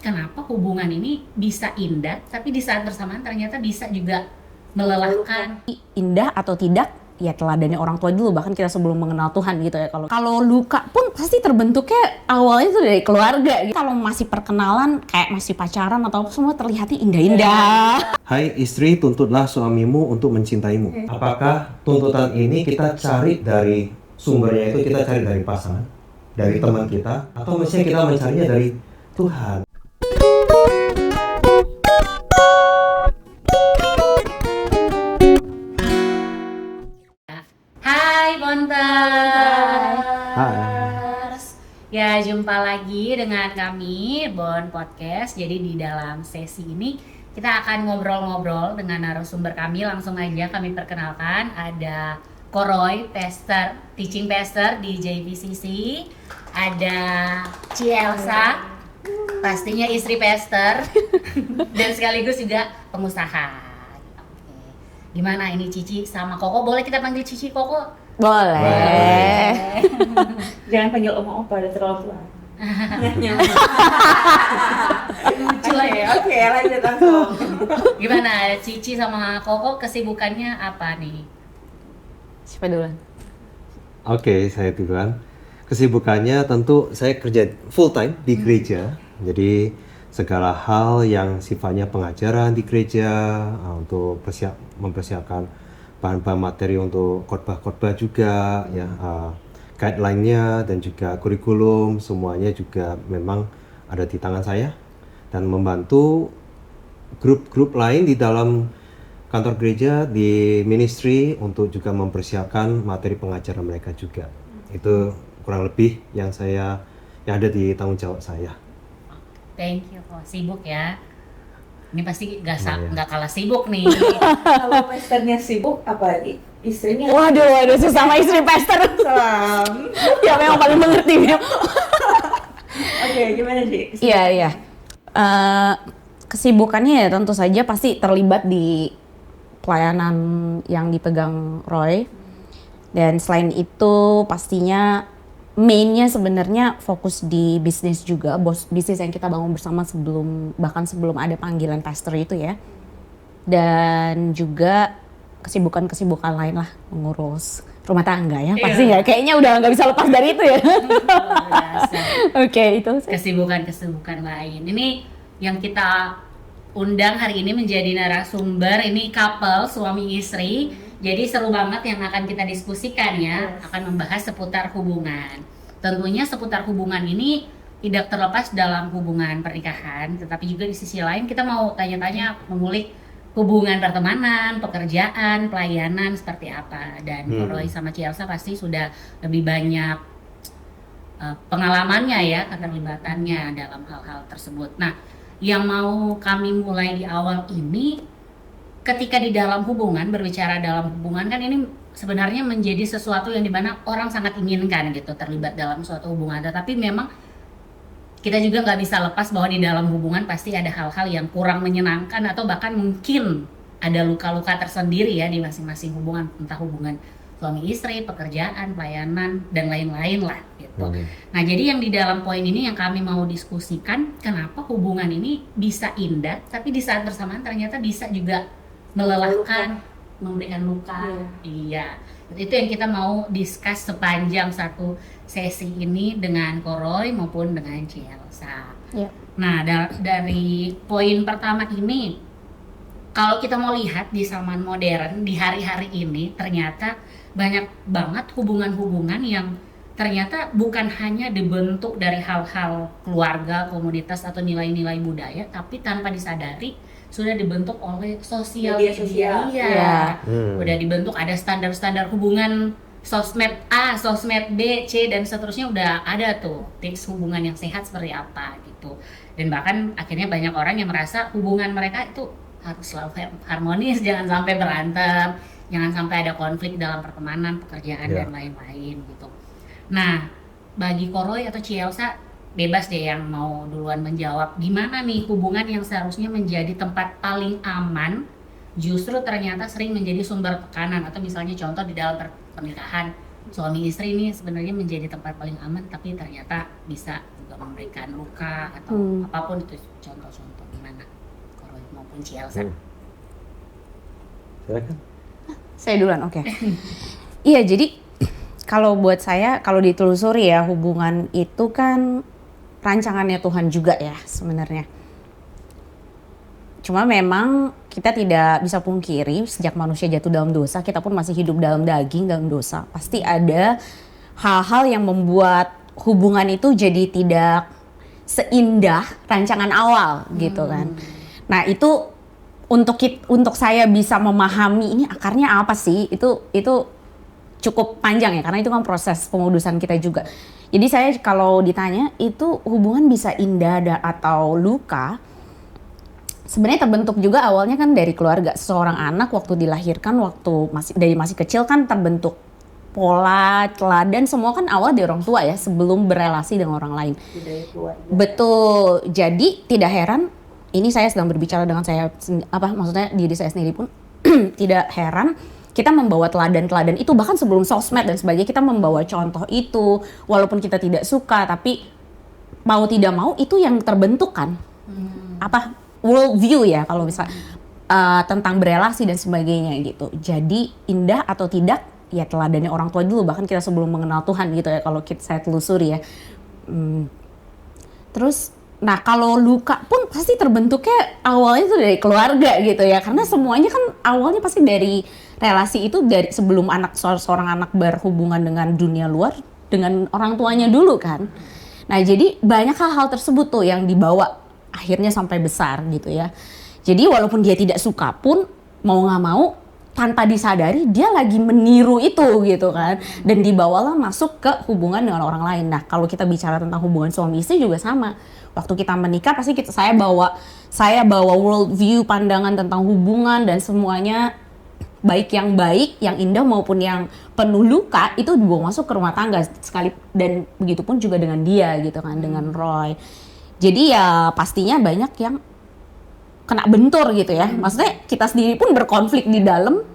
kenapa hubungan ini bisa indah, tapi di saat bersamaan ternyata bisa juga melelahkan. Indah atau tidak, ya teladannya orang tua dulu, bahkan kita sebelum mengenal Tuhan gitu ya. Kalau luka pun pasti terbentuknya awalnya itu dari keluarga gitu. Kalau masih perkenalan kayak masih pacaran atau apa, semua terlihatnya indah-indah. Hai istri, tuntutlah suamimu untuk mencintaimu. Apakah tuntutan ini kita cari dari sumbernya itu kita cari dari pasangan, dari teman kita, atau misalnya kita mencarinya dari Tuhan? Hai Bonters. Ya, jumpa lagi dengan kami Bon Podcast. Jadi di dalam sesi ini kita akan ngobrol-ngobrol dengan narasumber kami. Langsung aja kami perkenalkan, ada Koroy, teaching pastor di JVCC. Ada Cielsa, pastinya istri pastor dan sekaligus juga pengusaha. Gimana ini Cici sama Koko? Boleh kita panggil Cici Koko? Boleh. Jangan panggil oma opa, udah terlalu tua. Lucu lah ya. Oke, lanjut langsung. Gimana Cici sama Koko kesibukannya apa nih? Siapa duluan? Oke, saya duluan. Kesibukannya tentu saya kerja full time di gereja. Jadi segala hal yang sifatnya pengajaran di gereja, untuk mempersiapkan bahan-bahan materi untuk khotbah-khotbah juga, ya, guideline-nya dan juga kurikulum semuanya juga memang ada di tangan saya, dan membantu grup-grup lain di dalam kantor gereja di ministry untuk juga mempersiapkan materi pengajaran mereka juga. Itu kurang lebih yang ada di tanggung jawab saya. Thank you kok, sibuk ya. Ini pasti nggak kalah sibuk nih. Kalau pastornya sibuk, apa istrinya? Waduh, sesama istri pastor. Salam. Ya memang paling mengerti. Oke, gimana sih? Iya. Kesibukannya ya tentu saja pasti terlibat di pelayanan yang dipegang Roy. Dan selain itu pastinya mainnya sebenarnya fokus di bisnis juga, bisnis yang kita bangun bersama sebelum ada panggilan pastor itu ya. Dan juga kesibukan lain lah, mengurus rumah tangga ya, pasti ya. Kayaknya udah nggak bisa lepas dari itu ya. Oke, itu Kesibukan lain. Ini yang kita undang hari ini menjadi narasumber, ini couple suami istri. Jadi seru banget yang akan kita diskusikan ya, akan membahas seputar hubungan. Tentunya seputar hubungan ini tidak terlepas dalam hubungan pernikahan, tetapi juga di sisi lain kita mau tanya-tanya mengulik hubungan pertemanan, pekerjaan, pelayanan seperti apa. Dan Roy sama Cielsa pasti sudah lebih banyak pengalamannya ya, keterlibatannya dalam hal-hal tersebut. Nah, yang mau kami mulai di awal ini, ketika di dalam hubungan, berbicara dalam hubungan kan ini sebenarnya menjadi sesuatu yang dimana orang sangat inginkan gitu, terlibat dalam suatu hubungan. Tetapi memang kita juga nggak bisa lepas bahwa di dalam hubungan pasti ada hal-hal yang kurang menyenangkan, atau bahkan mungkin ada luka-luka tersendiri ya di masing-masing hubungan, entah hubungan suami istri, pekerjaan, pelayanan, dan lain-lain lah gitu. Nah, jadi yang di dalam poin ini yang kami mau diskusikan, kenapa hubungan ini bisa indah, tapi di saat bersamaan ternyata bisa juga melelahkan, memberikan luka. Iya. Itu yang kita mau discuss sepanjang satu sesi ini dengan Koroy maupun dengan Cielsa. Nah, dari poin pertama ini, kalau kita mau lihat di zaman modern, di hari-hari ini ternyata banyak banget hubungan-hubungan yang ternyata bukan hanya dibentuk dari hal-hal keluarga, komunitas, atau nilai-nilai budaya, tapi tanpa disadari sudah dibentuk oleh sosial media. Udah dibentuk, ada standar-standar hubungan, sosmed A, sosmed B, C, dan seterusnya udah ada tuh tips hubungan yang sehat seperti apa gitu. Dan bahkan akhirnya banyak orang yang merasa hubungan mereka itu harus selalu harmonis, jangan sampai berantem, jangan sampai ada konflik dalam pertemanan, pekerjaan, dan lain-lain gitu. Nah, bagi Koroy atau Cielsa, bebas deh yang mau duluan menjawab, gimana nih hubungan yang seharusnya menjadi tempat paling aman justru ternyata sering menjadi sumber tekanan, atau misalnya contoh di dalam pernikahan suami istri ini sebenarnya menjadi tempat paling aman, tapi ternyata bisa juga memberikan luka atau apapun itu. Contoh-contoh gimana Koroy maupun si Elsa? Silakan. Saya duluan, oke. Iya, jadi kalau buat saya, kalau ditelusuri ya, hubungan itu kan rancangannya Tuhan juga ya sebenarnya. Cuma memang kita tidak bisa pungkiri sejak manusia jatuh dalam dosa, kita pun masih hidup dalam daging, dalam dosa. Pasti ada hal-hal yang membuat hubungan itu jadi tidak seindah rancangan awal gitu kan. Nah itu untuk saya bisa memahami ini akarnya apa sih, itu cukup panjang ya, karena itu kan proses pengudusan kita juga. Jadi saya kalau ditanya itu hubungan bisa indah atau luka, sebenarnya terbentuk juga awalnya kan dari keluarga. Seorang anak waktu dilahirkan, waktu masih kecil kan terbentuk pola, teladan, semua kan awal dari orang tua ya, sebelum berelasi dengan orang lain. Betul. Jadi tidak heran, ini saya sedang berbicara dengan maksudnya diri saya sendiri pun tidak heran kita membawa teladan-teladan itu, bahkan sebelum sosmed dan sebagainya kita membawa contoh itu, walaupun kita tidak suka, tapi mau tidak mau itu yang terbentuk kan. World view ya kalau misalnya tentang berelasi dan sebagainya gitu. Jadi indah atau tidak ya teladannya orang tua dulu, bahkan kita sebelum mengenal Tuhan gitu ya, kalau saya telusuri ya. Terus nah kalau luka pun pasti terbentuknya awalnya itu dari keluarga gitu ya, karena semuanya kan awalnya pasti dari relasi itu, dari sebelum seorang anak berhubungan dengan dunia luar dengan orang tuanya dulu kan. Nah jadi banyak hal-hal tersebut tuh yang dibawa akhirnya sampai besar gitu ya. Jadi walaupun dia tidak suka pun mau nggak mau tanpa disadari dia lagi meniru itu gitu kan, dan dibawalah masuk ke hubungan dengan orang lain. Nah kalau kita bicara tentang hubungan suami istri juga sama. Waktu kita menikah pasti saya bawa world view, pandangan tentang hubungan dan semuanya, baik yang indah maupun yang penuh luka itu dibawa masuk ke rumah tangga sekali, dan begitupun juga dengan dia gitu kan, dengan Roy. Jadi ya pastinya banyak yang kena bentur gitu ya. Maksudnya kita sendiri pun berkonflik di dalam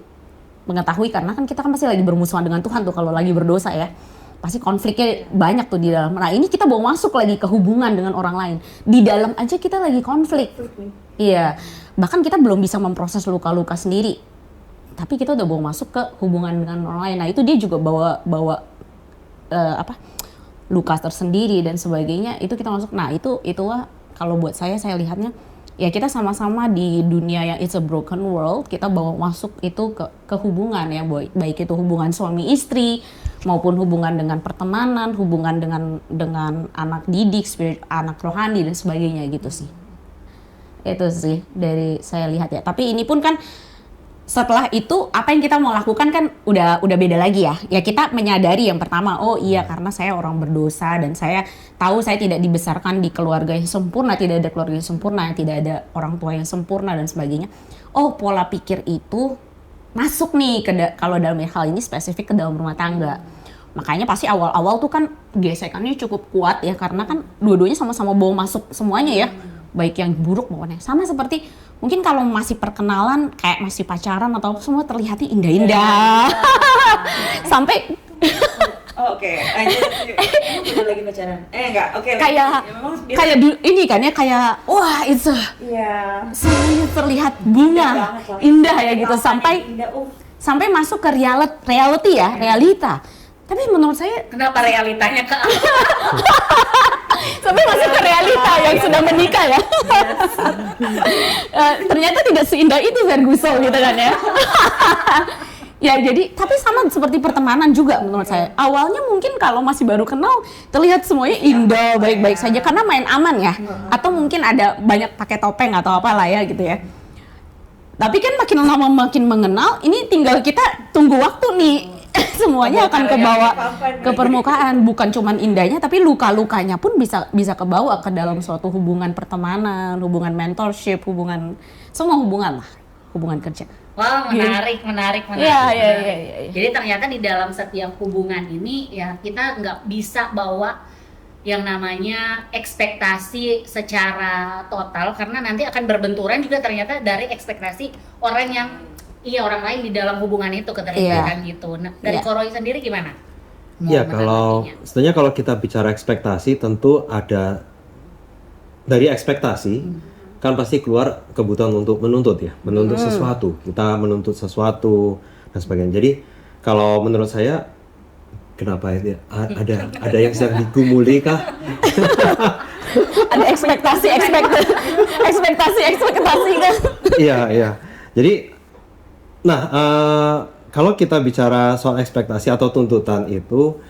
mengetahui, karena kan kita kan masih lagi bermusuhan dengan Tuhan tuh kalau lagi berdosa ya. Pasti konfliknya banyak tuh di dalam. Nah ini kita bawa masuk lagi ke hubungan dengan orang lain. Di dalam aja kita lagi konflik. Iya. Bahkan kita belum bisa memproses luka-luka sendiri. Tapi kita udah bawa masuk ke hubungan dengan orang lain. Nah itu dia juga bawa luka tersendiri dan sebagainya. Itu kita masuk. Nah itulah kalau buat saya lihatnya ya kita sama-sama di dunia yang it's a broken world, kita bawa masuk itu ke hubungan ya, baik itu hubungan suami istri maupun hubungan dengan pertemanan, hubungan dengan anak didik, anak rohani dan sebagainya gitu sih. Itu sih dari saya lihat ya. Tapi ini pun kan setelah itu apa yang kita mau lakukan kan udah beda lagi ya. Ya kita menyadari yang pertama, oh iya karena saya orang berdosa dan saya tahu saya tidak dibesarkan di keluarga yang sempurna, tidak ada keluarga yang sempurna, tidak ada orang tua yang sempurna dan sebagainya. Oh pola pikir itu masuk nih kalau dalam hal ini spesifik ke dalam rumah tangga. Makanya pasti awal-awal tuh kan gesekannya cukup kuat ya, karena kan dua-duanya sama-sama bawa masuk semuanya ya. Baik yang buruk maupun yang sama, seperti mungkin kalau masih perkenalan kayak masih pacaran atau semua terlihatnya indah-indah. Sampai Oke, udah lagi pacaran. Enggak, oke. Kayak ini kan ya, kayak wah itu semuanya terlihat bunga, indah ya gitu, sampai masuk ke reality ya, realita. Tapi menurut saya Kenapa realitanya ke sampai masuk ke realita yang sudah menikah ya. Ternyata tidak seindah itu Ferguson gitu kan ya. Ya jadi tapi sama seperti pertemanan juga menurut saya. Awalnya mungkin kalau masih baru kenal terlihat semuanya indah, baik-baik saja karena main aman ya. Atau mungkin ada banyak pakai topeng atau apalah ya gitu ya. Tapi kan makin lama makin mengenal, ini tinggal kita tunggu waktu nih. Semuanya akan kebawa ke permukaan, bukan cuman indahnya tapi luka-lukanya pun bisa kebawa ke dalam suatu hubungan pertemanan, hubungan mentorship, semua hubungan lah, hubungan kerja. Wow, menarik. Iya. Jadi ternyata di dalam setiap hubungan ini ya kita nggak bisa bawa yang namanya ekspektasi secara total, karena nanti akan berbenturan juga ternyata dari ekspektasi orang lain di dalam hubungan itu keterikatan gitu. Nah, dari Koroy sendiri gimana? Ya, kalau menanggapinya? sebenarnya kalau kita bicara ekspektasi, tentu ada dari ekspektasi kan pasti keluar kebutuhan untuk menuntut ya, menuntut sesuatu. Kita menuntut sesuatu dan sebagainya. Jadi kalau menurut saya, kenapa ya? Ada yang sedang digumuli kah? Ada ekspektasi kan. Iya, iya. Jadi, nah, kalau kita bicara soal ekspektasi atau tuntutan itu,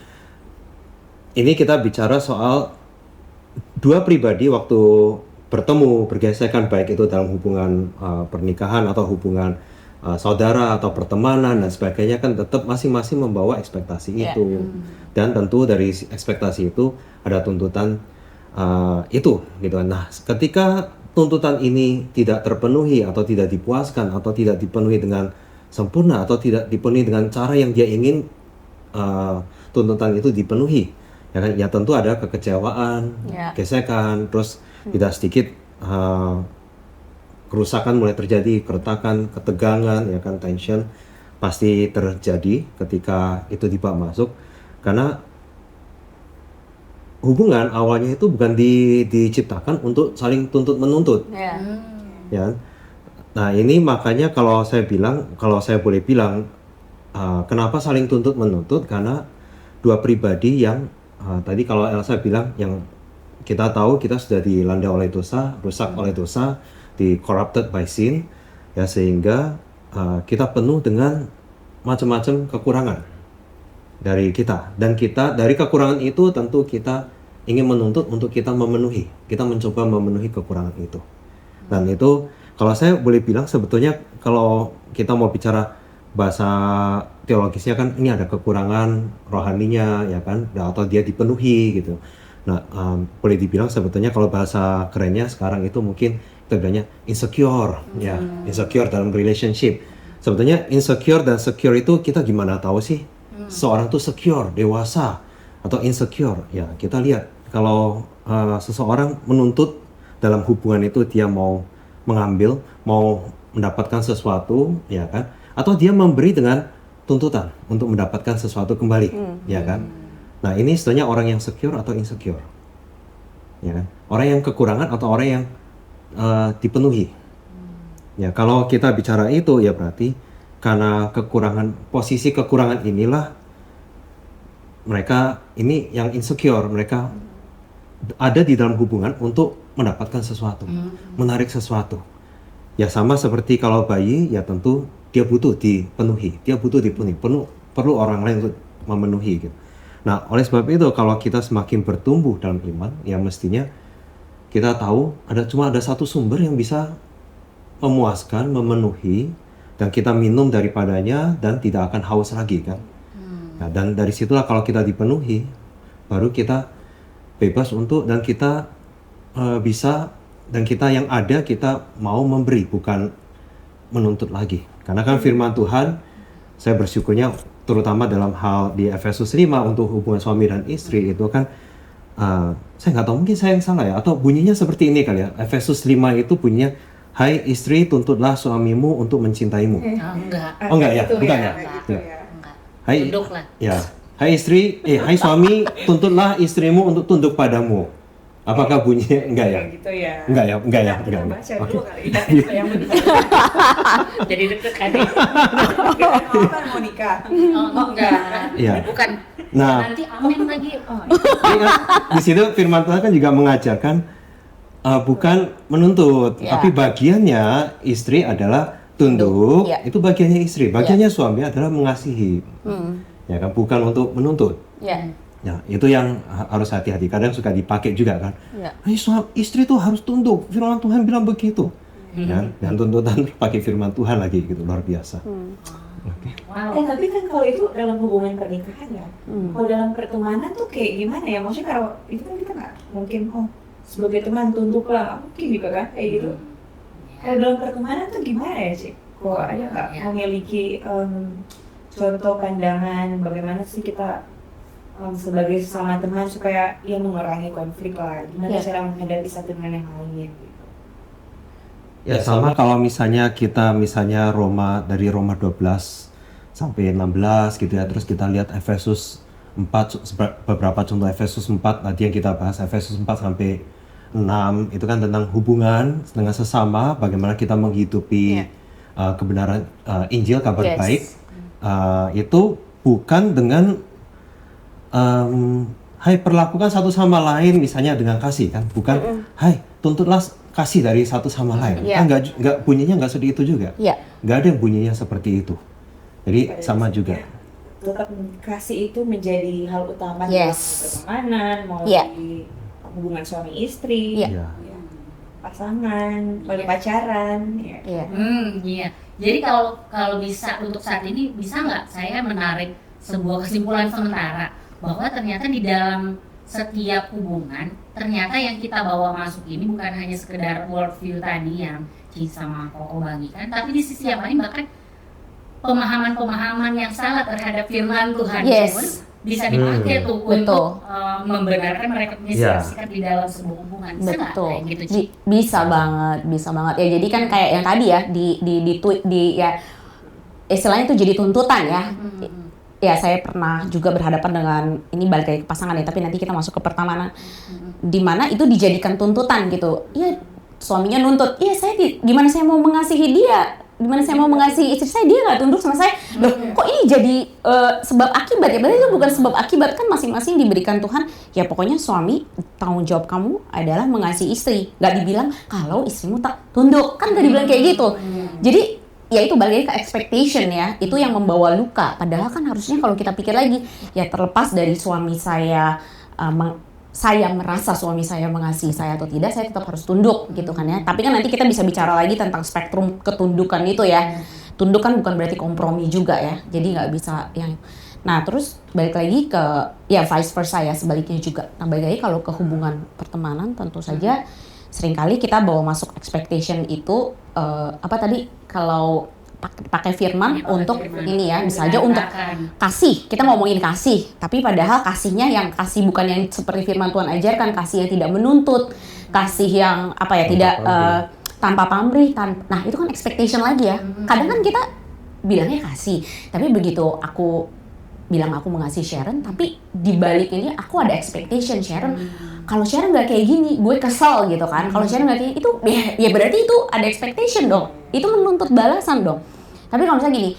ini kita bicara soal dua pribadi waktu bertemu, bergesekan, baik itu dalam hubungan pernikahan atau hubungan saudara atau pertemanan dan sebagainya, kan tetap masing-masing membawa ekspektasi itu. Dan tentu dari ekspektasi itu ada tuntutan itu gitu. Nah, ketika tuntutan ini tidak terpenuhi atau tidak dipuaskan atau tidak dipenuhi dengan sempurna atau tidak dipenuhi dengan cara yang dia ingin tuntutan itu dipenuhi, ya kan? Ya tentu ada kekecewaan, gesekan, terus tidak sedikit kerusakan mulai terjadi, keretakan, ketegangan, ya kan, tension pasti terjadi ketika itu dibawa masuk, karena hubungan awalnya itu bukan diciptakan untuk saling tuntut menuntut, ya. Nah, ini makanya kalau saya boleh bilang, kenapa saling tuntut menuntut, karena dua pribadi yang tadi kalau Elsa bilang, yang kita tahu kita sudah dilanda oleh dosa, rusak oleh dosa, di corrupted by sin, ya, sehingga kita penuh dengan macam-macam kekurangan dari kita, dan kita dari kekurangan itu tentu kita ingin menuntut untuk kita memenuhi, kita mencoba memenuhi kekurangan itu. Dan itu kalau saya boleh bilang, sebetulnya kalau kita mau bicara bahasa teologisnya kan, ini ada kekurangan rohaninya, ya kan, atau dia dipenuhi gitu. Nah, boleh dibilang sebetulnya kalau bahasa kerennya sekarang itu mungkin kita bilangnya insecure, ya, insecure dalam relationship. Sebetulnya insecure dan secure itu kita gimana tahu sih seorang tuh secure, dewasa, atau insecure? Ya, kita lihat kalau seseorang menuntut dalam hubungan itu, dia mau mengambil, mau mendapatkan sesuatu, ya kan, atau dia memberi dengan tuntutan untuk mendapatkan sesuatu kembali, ya kan. Nah, ini sebenarnya orang yang secure atau insecure, ya kan, orang yang kekurangan atau orang yang dipenuhi. Ya, kalau kita bicara itu, ya berarti karena posisi kekurangan inilah mereka ini yang insecure, mereka ada di dalam hubungan untuk mendapatkan sesuatu, menarik sesuatu. Ya, sama seperti kalau bayi, ya tentu dia butuh dipenuhi, perlu orang lain untuk memenuhi gitu. Nah, oleh sebab itu kalau kita semakin bertumbuh dalam iman, ya mestinya kita tahu cuma ada satu sumber yang bisa memuaskan, memenuhi, dan kita minum daripadanya dan tidak akan haus lagi kan. Nah, dan dari situlah kalau kita dipenuhi, baru kita bebas untuk, dan kita bisa, dan kita yang ada kita mau memberi, bukan menuntut lagi. Karena kan firman Tuhan, saya bersyukurnya terutama dalam hal di Efesus 5 untuk hubungan suami dan istri itu kan, saya nggak tahu, mungkin saya yang salah ya, atau bunyinya seperti ini kali ya. Efesus 5 itu bunyinya, hai istri, tuntutlah suamimu untuk mencintaimu. Enggak. Oh enggak ya, Gitu bukan ya, ya. gitu Ya. ya. Hai, Tunduklah. ya, hai suami, tuntutlah istrimu untuk tunduk padamu. Apakah bunyinya enggak ya? Kayak gitu ya. Enggak ya, enggak ya, Kita enggak. baca Oke. dulu kali ya. Yang benar. Jadi deg-degan. Mau kan mau nikah. Oh, enggak. Iya. Bukan. Nah, Nanti amin lagi. Oh, ini kan, di situ firman Tuhan kan juga mengajarkan bukan menuntut, Ya. tapi bagiannya istri adalah tunduk. Ya. Itu bagiannya istri, bagiannya suami adalah mengasihi. Ya kan, bukan untuk menuntut. Ya. Ya, itu yang harus hati-hati. Kadang suka dipakai juga kan. Ya. Istri tuh harus tunduk. Firman Tuhan bilang begitu. Ya, dan tuntutan pakai firman Tuhan lagi gitu, luar biasa. Oke. wow. Tapi kan kalau itu dalam hubungan pernikahan ya. Kalau dalam pertemanan tuh kayak gimana ya? Maksudnya kalau itu kan kita nggak mungkin sebagai teman tunduklah, mungkin juga kan kayak gitu. Kalau dalam pertemanan tuh gimana ya sih? Kok ada nggak memiliki contoh pandangan bagaimana sih kita sebagai sesama teman supaya ya mengurangi konflik lah, gimana cara menghadapi satu dengan yang lain gitu. Ya sama kalau misalnya dari Roma 12 sampai 16 gitu ya, terus kita lihat Efesus beberapa contoh Efesus 4 tadi yang kita bahas, Efesus 4 sampai 6 itu kan tentang hubungan dengan sesama, bagaimana kita menghidupi kebenaran Injil, kabar baik. Itu bukan dengan hai perlakukan satu sama lain misalnya dengan kasih kan, bukan hai tuntutlah kasih dari satu sama lain. Kan nggak bunyinya nggak seperti itu juga. Nggak ada yang bunyinya seperti itu. Jadi sama juga. Tetap kasih itu menjadi hal utama dalam pertemanan, mau di hubungan suami istri, pasangan, pacaran. Jadi kalau bisa untuk saat ini, bisa nggak saya menarik sebuah kesimpulan sementara bahwa ternyata di dalam setiap hubungan, ternyata yang kita bawa masuk ini bukan hanya sekedar worldview tadi yang Cici sama Koko bagikan, tapi di sisi yang lain bahkan pemahaman-pemahaman yang salah terhadap firman Tuhan pun bisa dipakai tuh untuk membenarkan mereka punya sikap di dalam sebuah hubungan. Betul. Gitu, Ci? Bisa banget ya. Jadi kan kayak yang tadi ya di tweet ya istilahnya itu jadi tuntutan ya. Ya saya pernah juga berhadapan dengan ini balik lagi ke pasangan ya, tapi nanti kita masuk ke pertemanan di mana itu dijadikan tuntutan gitu. Ya suaminya nuntut, ya gimana saya mau mengasihi dia? Gimana saya mau mengasihi istri saya, dia nggak tunduk sama saya. Loh, kok ini jadi sebab akibat ya? Berarti itu bukan sebab akibat, kan masing-masing diberikan Tuhan. Ya pokoknya suami, tanggung jawab kamu adalah mengasihi istri. Nggak dibilang kalau istrimu tak tunduk, kan nggak dibilang kayak gitu. Jadi ya itu balik lagi ke expectation ya, itu yang membawa luka. Padahal kan harusnya kalau kita pikir lagi, ya terlepas dari suami saya saya merasa suami saya mengasihi saya atau tidak, saya tetap harus tunduk gitu kan ya. Tapi kan nanti kita bisa bicara lagi tentang spektrum ketundukan itu ya. Tunduk kan bukan berarti kompromi juga ya. Jadi nggak bisa yang. Nah terus balik lagi ke ya vice versa ya, sebaliknya juga. Nah balik lagi kalau ke hubungan pertemanan tentu saja seringkali kita bawa masuk expectation itu apa tadi kalau pakai firman untuk ini ya, bisa aja untuk kasih, kita ngomongin kasih, tapi padahal kasihnya yang kasih bukan yang seperti firman Tuhan ajarkan, kasih yang tidak menuntut, kasih yang apa ya, tidak tanpa pamrih, nah itu kan expectation lagi ya. Kadang kan kita bilangnya kasih, tapi begitu aku bilang aku mengasihi Sharon, tapi dibalik ini aku ada expectation Sharon. Kalau Sharon nggak kayak gini, gue kesel gitu kan. Kalau Sharon nggak kayak itu, ya berarti itu ada expectation dong. Itu menuntut balasan dong. Tapi kalau misalnya gini,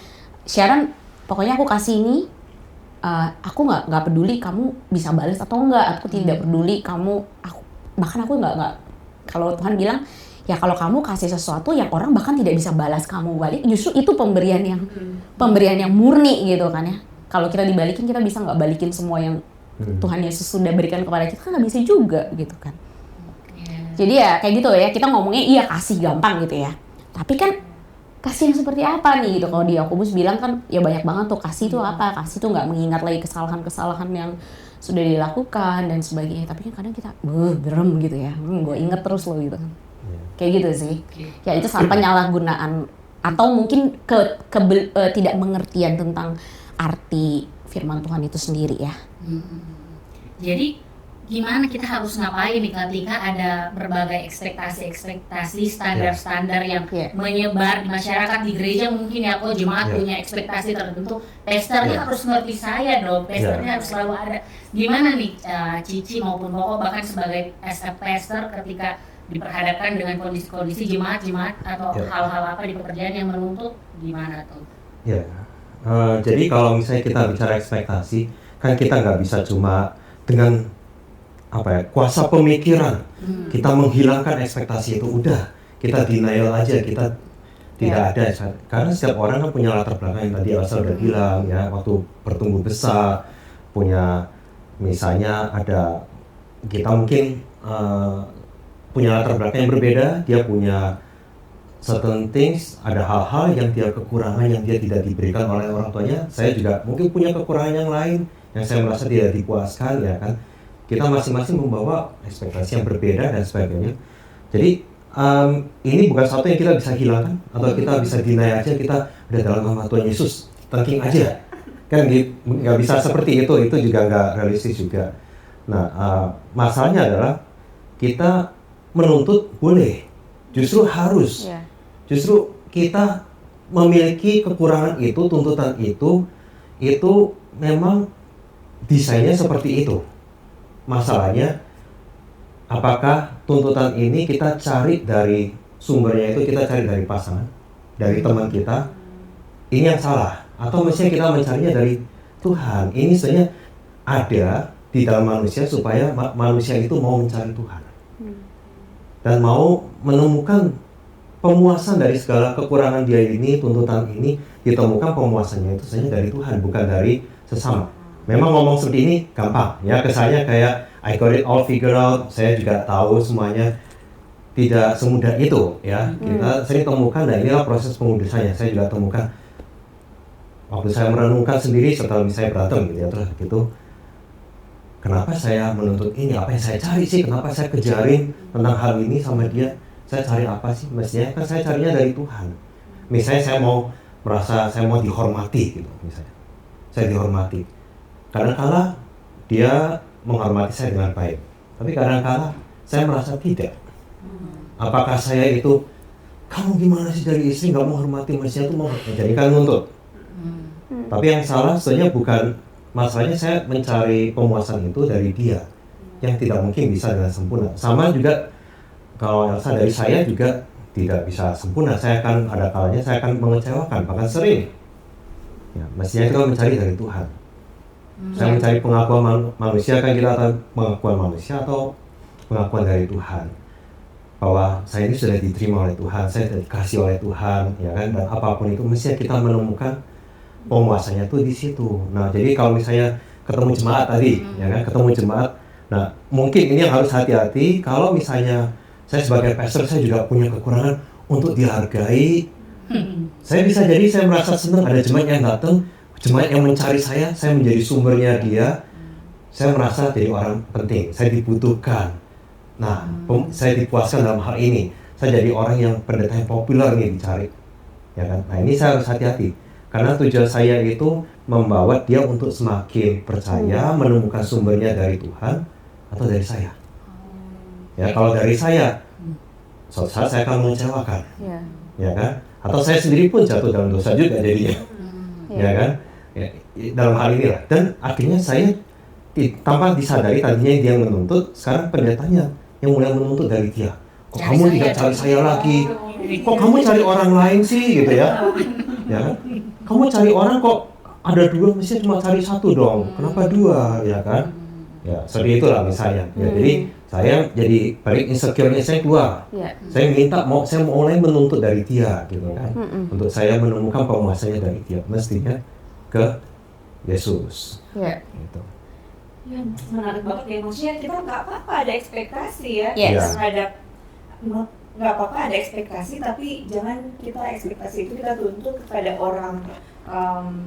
Sharon, pokoknya aku kasih ini, aku nggak peduli kamu bisa balas atau enggak. Aku tidak peduli bahkan aku nggak. Kalau Tuhan bilang, ya kalau kamu kasih sesuatu yang orang bahkan tidak bisa balas kamu balik, justru itu pemberian yang murni gitu kan ya. Kalau kita dibalikin, kita bisa nggak balikin semua yang Tuhan Yesus sudah berikan kepada kita, kan nggak bisa juga gitu kan. Jadi ya kayak gitu ya, kita ngomongnya iya kasih gampang gitu ya. Tapi kan kasih yang seperti apa nih gitu. Kalau di Yakobus bilang kan ya banyak banget tuh kasih itu apa. Kasih tuh nggak mengingat lagi kesalahan-kesalahan yang sudah dilakukan dan sebagainya. Tapi kan kadang kita gerem gitu ya. Gue inget terus loh gitu kan. Kayak gitu sih. Ya itu sama penyalahgunaan atau mungkin tidak mengertian tentang arti firman Tuhan itu sendiri ya. Jadi gimana kita harus ngapain nih ketika ada berbagai ekspektasi, standar-standar yang menyebar di masyarakat, di gereja mungkin ya, kok jemaat punya ekspektasi tertentu, pastornya harus ngerti saya dong, pastornya harus selalu ada. Gimana nih Cici maupun Koko bahkan sebagai as a pastor ketika diperhadapkan dengan kondisi-kondisi jemaat atau hal-hal apa di pekerjaan yang menuntut, gimana tuh? Jadi kalau misalnya kita bicara ekspektasi, kan kita nggak bisa cuma dengan kuasa pemikiran kita menghilangkan ekspektasi itu, udah kita denial aja, kita tidak ada, karena setiap orang kan punya latar belakang yang tadi Elsa udah bilang ya, waktu bertumbuh besar punya, misalnya ada kita mungkin punya latar belakang yang berbeda, dia punya certain things, ada hal-hal yang dia kekurangan yang dia tidak diberikan oleh orang tuanya. Saya juga mungkin punya kekurangan yang lain yang saya merasa tidak dipuaskan ya kan. Kita masing-masing membawa ekspektasi yang berbeda dan sebagainya. Jadi ini bukan sesuatu yang kita bisa hilangkan atau kita bisa deny aja, kita udah dalam nama Tuhan Yesus, thanking aja. Kan nggak bisa seperti itu juga nggak realistis juga. Nah masalahnya adalah kita menuntut boleh, justru harus. Justru kita memiliki kekurangan itu, tuntutan itu memang desainnya seperti itu. Masalahnya, apakah tuntutan ini kita cari dari sumbernya itu, kita cari dari pasangan, dari teman kita, ini yang salah. Atau mestinya kita mencarinya dari Tuhan. Ini sebenarnya ada di dalam manusia supaya manusia itu mau mencari Tuhan. Dan mau menemukan pemuasan dari segala kekurangan dia ini, tuntutan ini, ditemukan pemuasannya itu sebenarnya dari Tuhan, bukan dari sesama. Memang ngomong seperti ini gampang, ya kesannya kayak I got it all figured out, saya juga tahu semuanya. Tidak semudah itu, ya. Kita sering temukan, dan inilah proses pengudusannya. Saya juga temukan waktu saya merenungkan sendiri setelah saya berantem gitu ya, terus gitu, kenapa saya menuntut ini, apa yang saya cari sih, kenapa saya kejarin tentang hal ini sama dia, saya cari apa sih, mestinya kan saya carinya dari Tuhan. Misalnya saya mau merasa saya mau dihormati gitu, misalnya saya dihormati, kadang-kala dia menghormati saya dengan baik, tapi kadang-kala saya merasa tidak. Apakah saya itu, kamu gimana sih dari istri nggak mau hormati, mestinya tuh mau menjadikan nuntut. Tapi yang salah sebenarnya bukan, masalahnya saya mencari pemuasan itu dari dia, yang tidak mungkin bisa dengan sempurna. Sama juga kalau Elsa dari saya juga tidak bisa sempurna. Saya akan ada kalanya saya akan mengecewakan, bahkan sering. Ya, mestinya kita mencari dari Tuhan. Saya mencari pengakuan manusia, kan kita akan pengakuan manusia atau pengakuan dari Tuhan. Bahwa saya ini sudah diterima oleh Tuhan, saya sudah dikasih oleh Tuhan, ya kan? Dan apapun itu mestinya kita menemukan pemuasannya tuh di situ. Nah, jadi kalau misalnya ketemu jemaat tadi, ya kan, ketemu jemaat. Nah, mungkin ini yang harus hati-hati. Kalau misalnya saya sebagai pastor, saya juga punya kekurangan untuk dihargai. Saya bisa jadi saya merasa senang ada jemaat yang datang, jemaat yang mencari saya menjadi sumbernya dia. Saya merasa jadi orang penting, saya dibutuhkan. Nah, saya dipuaskan dalam hal ini. Saya jadi orang yang pendeta yang populer nih dicari, ya kan. Nah, ini saya harus hati-hati. Karena tujuan saya itu membawa dia untuk semakin percaya, menemukan sumbernya dari Tuhan atau dari saya. Ya, kalau dari saya, suatu saat saya akan mengecewakan, ya kan? Atau saya sendiri pun jatuh dalam dosa juga jadinya, ya kan? Ya, dalam hal inilah. Dan akhirnya saya tanpa disadari, tadinya dia yang menuntut, sekarang pendetanya yang mulai menuntut dari dia. Kok kamu tidak cari saya lagi? Kok kamu cari orang lain sih, gitu ya? Ya kan? Kamu cari orang kok ada dua, mestinya cuma cari satu dong. Kenapa dua, ya kan? Ya, seperti itulah misalnya. Ya, jadi saya jadi balik insecure-nya saya keluar. Saya minta saya mulai menuntut dari dia, gitu kan? Untuk saya menemukan pemuasannya dari dia, mestinya ke Yesus. Gitu. Ya, menarik banget ya, maksudnya kita nggak apa-apa ada ekspektasi ya terhadap, nggak apa-apa ada ekspektasi, tapi jangan kita ekspektasi itu kita tuntut kepada orang,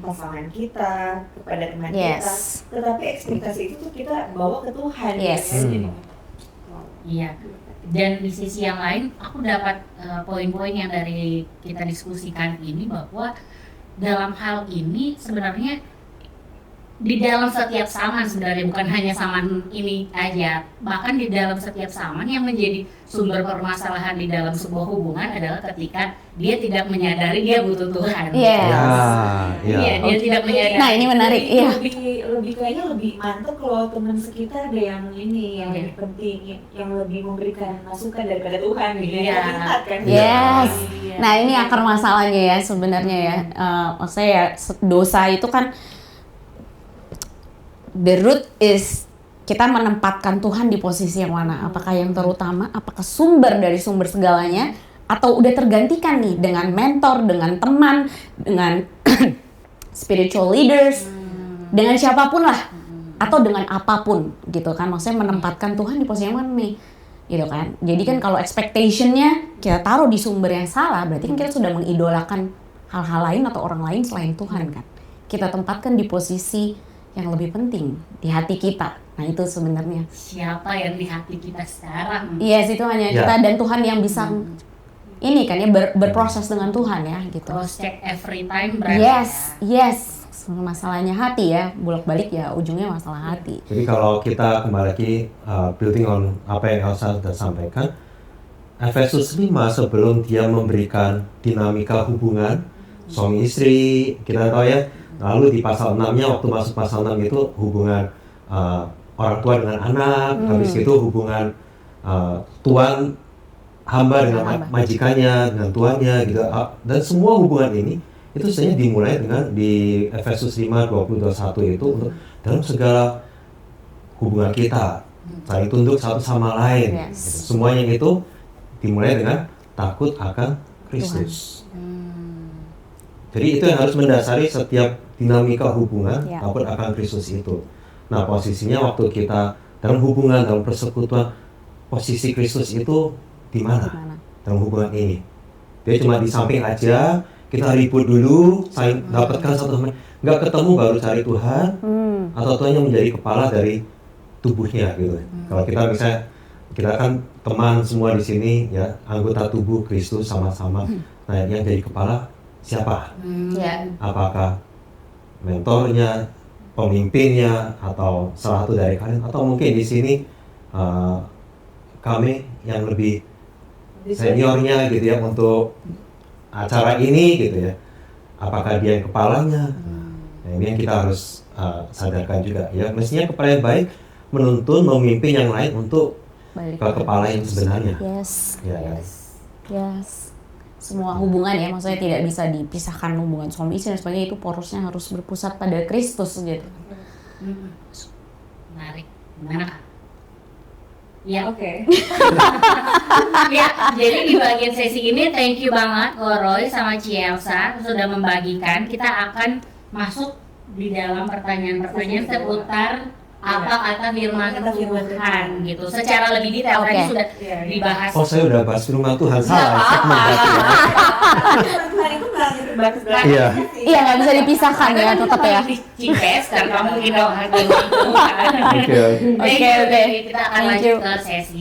pasangan kita, kepada teman kita, tetapi ekspektasi itu tuh kita bawa ke Tuhan. Iya. Dan di sisi yang lain, aku dapat poin-poin yang dari kita diskusikan ini, bahwa dalam hal ini sebenarnya di dalam setiap saman, sebenarnya bukan hanya saman ini aja, bahkan di dalam setiap saman yang menjadi sumber permasalahan di dalam sebuah hubungan adalah ketika dia tidak menyadari dia butuh Tuhan. Iya, dia tidak menyadari. Nah, ini menarik. Iya. Lebih kayaknya lebih mantap kalau teman sekitar ada yang ini yang lebih penting, yang lebih memberikan masukan daripada Tuhan gitu ya. Kan? Yes. Nah, ini akar masalahnya ya sebenarnya ya. Maksudnya ya, dosa itu kan the root is kita menempatkan Tuhan di posisi yang mana? Apakah yang terutama? Apakah sumber dari sumber segalanya? Atau udah tergantikan nih dengan mentor, dengan teman, dengan spiritual leaders, dengan siapapun lah, atau dengan apapun gitu kan? Maksudnya menempatkan Tuhan di posisi yang mana nih? Gitu kan? Jadi kan kalau expectation-nya kita taruh di sumber yang salah, berarti kan kita sudah mengidolakan hal-hal lain atau orang lain selain Tuhan kan? Kita tempatkan di posisi yang lebih penting di hati kita. Nah, itu sebenarnya siapa yang di hati kita sekarang? Yes, itu hanya kita dan Tuhan yang bisa ini kan ya berproses dengan Tuhan ya gitu. Cross check every time berarti. Yes. Masalahnya hati ya, bolak-balik ya ujungnya masalah hati. Jadi kalau kita kembali lagi building on apa yang Elsa sudah sampaikan, Efesus 5 sebelum dia memberikan dinamika hubungan suami istri, kita tahu ya, Lalu di pasal 6-nya, waktu masuk pasal 6 itu hubungan orang tua dengan anak, habis itu hubungan tuan hamba dengan majikannya, dengan tuannya gitu. Dan semua hubungan ini itu sebenarnya dimulai dengan di Efesus 5:20-21 itu untuk dalam segala hubungan kita saling tunduk satu sama lain. Gitu. Semuanya itu dimulai dengan takut akan Kristus. Jadi itu yang harus mendasari setiap dinamika hubungan takut akan Kristus itu. Nah, posisinya waktu kita dalam hubungan, dalam persekutuan, posisi Kristus itu di mana dalam hubungan ini? Dia cuma di samping aja, kita ribut dulu, saling dapatkan satu sama lain, nggak ketemu baru cari Tuhan, atau Tuhan yang menjadi kepala dari tubuhnya gitu. Kalau kita misalnya, kita kan teman semua di sini ya, anggota tubuh Kristus sama-sama. Nah, yang jadi kepala siapa? Apakah mentornya, pemimpinnya, atau salah satu dari kalian, atau mungkin di sini kami yang lebih seniornya gitu ya untuk acara ini gitu ya, apakah dia yang kepalanya? Nah, ini yang kita harus sadarkan juga ya, mestinya kepala yang baik menuntun, memimpin yang lain untuk ke kepala yang sebenarnya. Yes. Semua hubungan ya, maksudnya tidak bisa dipisahkan, hubungan suami istri dan sebagainya, itu porosnya harus berpusat pada Kristus gitu. Menarik. Gimana Kak? Ya, Oke. ya, jadi di bagian sesi ini thank you banget Roy sama Cielsa sudah membagikan. Kita akan masuk di dalam pertanyaan-pertanyaan seputar apa kata firman Tuhan gitu. Secara lebih detail tadi sudah dibahas. Oh, saya udah bahas firman Tuhan, salah segmen berarti ya. Tuhan itu nggak terbatas. Iya. Iya, nggak bisa dipisahkan ya, tetap ya. Cipes dan kamu mungkin harus Oke. Kita akan lanjut ke sesi